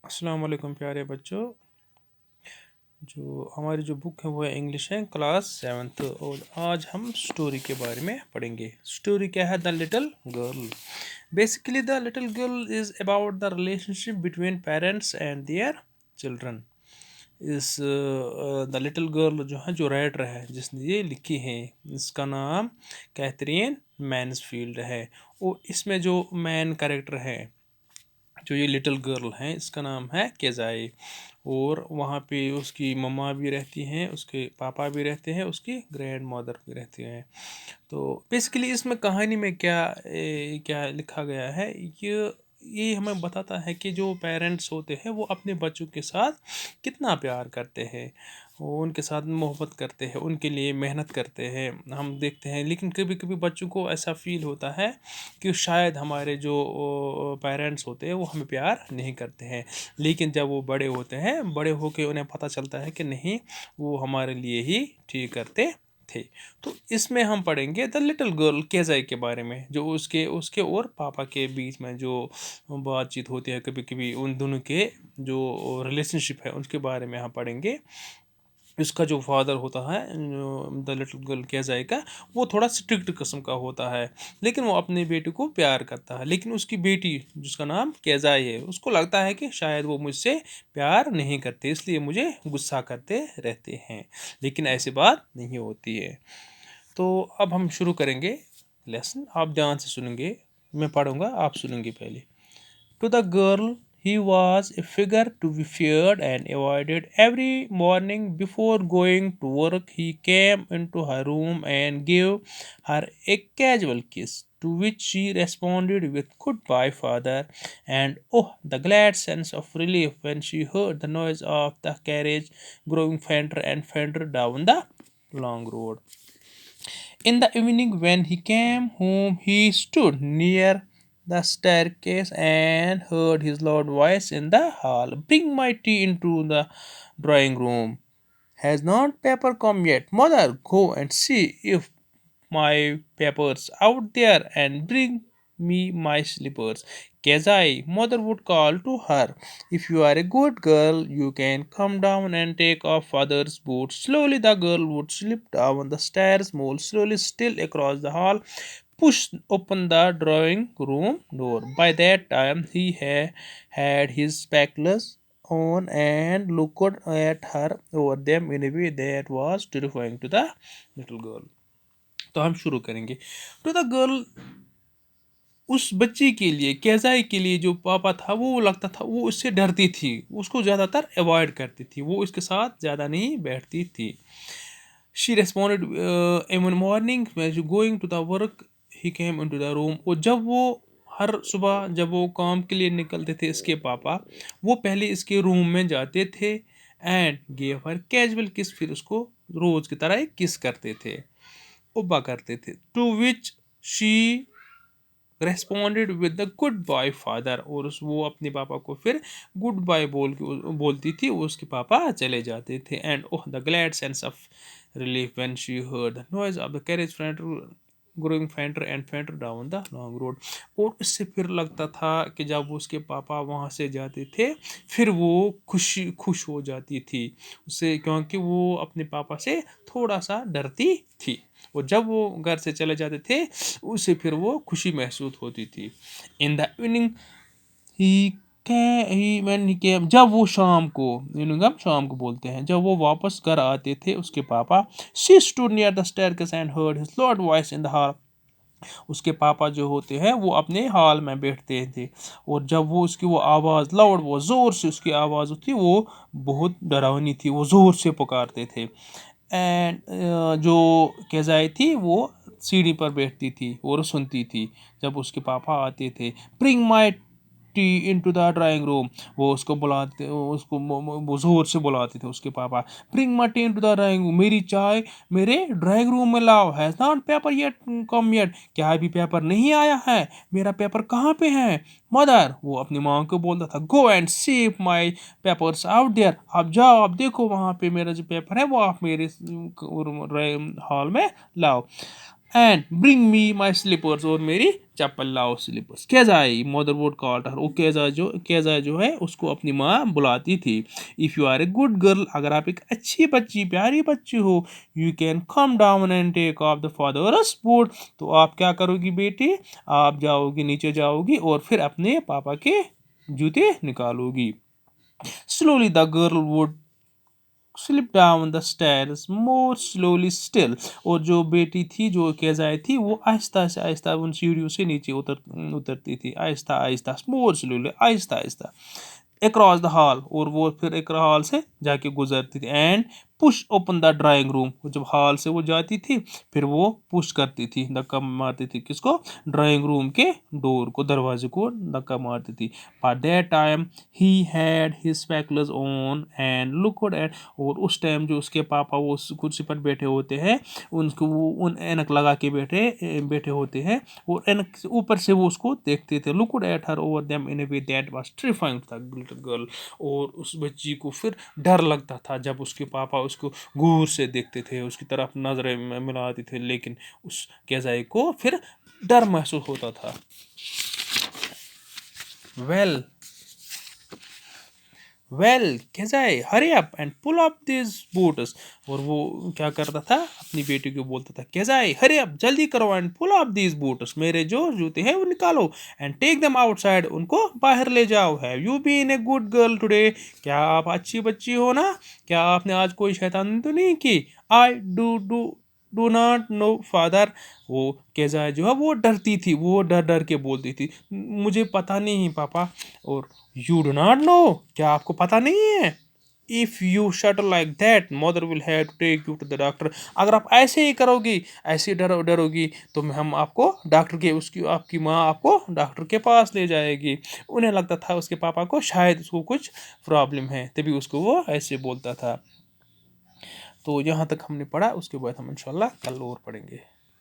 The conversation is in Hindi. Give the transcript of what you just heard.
अस्सलाम वालेकुम प्यारे बच्चों। जो हमारी जो बुक है वो है इंग्लिश है, क्लास 7th। और आज हम स्टोरी के बारे में पढ़ेंगे। स्टोरी क्या है? The little girl. Basically the little girl is about the relationship between parents and their children. इस द लिटिल गर्ल जो है, जो राइटर है जिसने ये लिखी है, इसका नाम कैथरीन मैन्सफील्ड है। और इसमें जो मेन कैरेक्टर है, जो ये लिटिल गर्ल है, इसका नाम है केजाई। और वहाँ पे उसकी मम्मा भी रहती हैं, उसके पापा भी रहते हैं, उसकी ग्रैंड मदर भी रहती हैं। तो बेसिकली इसमें कहानी में क्या लिखा गया है, ये हमें बताता है कि जो पेरेंट्स होते हैं वो अपने बच्चों के साथ कितना प्यार करते हैं, वो उनके साथ मोहब्बत करते हैं, उनके लिए मेहनत करते हैं, हम देखते हैं। लेकिन कभी कभी बच्चों को ऐसा फील होता है कि शायद हमारे जो पेरेंट्स होते हैं वो हमें प्यार नहीं करते हैं। लेकिन जब वो बड़े होते हैं, बड़े होकर उन्हें पता चलता है कि नहीं, वो हमारे लिए ही ठीक करते थे। तो इसमें हम पढ़ेंगे द लिटिल गर्ल केजाई के बारे में, जो उसके उसके और पापा के बीच में जो बातचीत होती है, कभी कभी उन दोनों के जो रिलेशनशिप है उसके बारे में हम पढ़ेंगे। इसका जो फादर होता है द लिटिल गर्ल केजाई का, वो थोड़ा स्ट्रिक्ट किस्म का होता है, लेकिन वो अपने बेटे को प्यार करता है। लेकिन उसकी बेटी जिसका नाम केजाई है, उसको लगता है कि शायद वो मुझसे प्यार नहीं करते, इसलिए मुझे गुस्सा करते रहते हैं। लेकिन ऐसी बात नहीं होती है। तो अब हम शुरू करेंगे लेसन। आप ध्यान से सुनेंगे, मैं पढ़ूंगा, आप सुनेंगे पहले। To the girl, he was a figure to be feared and avoided. Every morning before going to work, he came into her room and gave her a casual kiss, to which she responded with "Goodbye, father," and oh, the glad sense of relief when she heard the noise of the carriage growing fainter and fainter down the long road. In the evening, when he came home, he stood near the staircase and heard his loud voice in the hall. "Bring my tea into the drawing room. Has not paper come yet? Mother, go and see if my paper's out there and bring me my slippers." Kezai, mother would call to her. "If you are a good girl, you can come down and take off father's boots." Slowly the girl would slip down the stairs, more slowly still across the hall, pushed open the drawing room door. By that time he had his spectacles on and looked at her over them in a way that was terrifying to the little girl. तो हम शुरू करेंगे। टू द गर्ल, उस बच्ची के लिए, कैजाई के लिए, जो पापा था वो लगता था वो उससे डरती थी, उसको ज़्यादातर अवॉइड करती थी, वो इसके साथ ज़्यादा नहीं बैठती थी। She responded in morning going to the work, he came into the room. और जब वो हर सुबह जब वो काम के लिए निकलते थे, इसके पापा, वो पहले इसके रूम में जाते थे एंड गेव हर कैजुअल किस, फिर उसको रोज़ की तरह एक किस करते थे, उब्बा करते थे। To which she responded with the good bye father. और वो अपने पापा को फिर गुड बाय बोलती थी, उसके पापा चले जाते थे। And oh the glad sense of relief when she heard the noise of the carriage front growing फेंटर and फेंटर down the long road. और इससे फिर लगता था कि जब उसके पापा वहाँ से जाते थे, फिर वो खुश हो जाती थी उससे, क्योंकि वो अपने पापा से थोड़ा सा डरती थी। और जब वो घर से चले जाते थे, उसे फिर वो खुशी महसूस होती थी। In the evening he he when he came, जब वो शाम को, इवनिंग हम शाम को बोलते हैं, जब वो वापस घर आते थे उसके पापा, she stood near the staircase and heard his loud voice in the hall. उसके पापा जो होते हैं वो अपने हॉल में बैठते थे, और जब वो उसकी वो आवाज़ लाउड, वो ज़ोर से उसकी आवाज़ होती, वो बहुत डरावनी थी, वो ज़ोर से पुकारते थे। एंड जो केजाई थी वो सीढ़ी पर बैठती थी और सुनती थी जब उसके पापा आते थे। Bring my tea into the drawing room, वो उसको बुलाते, उसको वो जोर से बुलाते थे उसके पापा। Bring my tea into the drawing room, मेरी चाय मेरे ड्राइंग रूम में लाओ। Has not paper yet come yet, क्या अभी पेपर नहीं आया है, मेरा पेपर कहाँ पे है। मदर, वो अपनी माँ को बोलता था, go and see my papers out there, आप जाओ, आप देखो वहाँ पे मेरा जो पेपर है वो आप मेरे हॉल में लाओ। And bring me my slippers, और मेरी चप्पल लाओ slippers. Kezia mother would called her, वो केजा जो है उसको अपनी माँ बुलाती थी। If you are a good girl, अगर आप एक अच्छी बच्ची प्यारी बच्ची हो, you can come down and take off the father's boot, तो आप क्या करोगी बेटी, आप जाओगी नीचे जाओगी और फिर अपने पापा के जूते निकालोगी। Slowly the girl would slip down the stairs more slowly still, और जो बेटी थी जो केजाई थी वो आहिस्ता से आहिस्ता उन सीढ़ियों से नीचे उतरती थी, आहिस्ता आहिस्ता, मोर slowly, Aahista Aahista, across the hall, और वो फिर एक हॉल से जाके गुजरती थी। And push open the drawing room, जब हॉल से वो जाती थी फिर वो पुश करती थी, धक्का मारती थी किसको, ड्राइंग रूम के डोर को, दरवाजे को धक्का मारती थी। By that time he had his spectacles on and looked at, और उस टाइम जो उसके पापा वो उस कुर्सी पर बैठे होते हैं, उनको वो उन ऐनक लगा के बैठे बैठे होते हैं, और ऐनक से ऊपर से वो उसको देखते थे। Looked at her over them in a way that was terrifying to the little girl, और उस बच्ची को फिर डर लगता था जब उसके पापा उसको गौर से देखते थे, उसकी तरफ नजरें मिलाते थे, लेकिन उस केजाई को फिर डर महसूस होता था। Well well Kezia hurry up and pull up this boots, और वो क्या करता था, अपनी बेटी को बोलता था, केजाई हरी अप, जल्दी करो, and pull up this boots, मेरे जो जूते हैं वो निकालो, एंड टेक देम आउटसाइड, उनको बाहर ले जाओ। Have you been a good girl today, क्या आप अच्छी बच्ची हो ना, क्या आपने आज कोई शैतानी तो नहीं की। I do not know father, वो केजाई जो है वो डरती थी, वो डर डर के बोलती थी, मुझे पता नहीं पापा। और यू डू नॉट नो, क्या आपको पता नहीं है। If you shut like that mother will have to take you to the doctor, अगर आप ऐसे ही करोगी, ऐसे डरोगी, तो हम आपको डॉक्टर के, उसकी आपकी माँ आपको डॉक्टर के पास ले जाएगी। उन्हें लगता था उसके पापा को शायद उसको कुछ प्रॉब्लम है, तभी उसको वो ऐसे बोलता था। तो यहाँ तक हमने पढ़ा, उसके बाद हम इंशाल्लाह कल और पढ़ेंगे।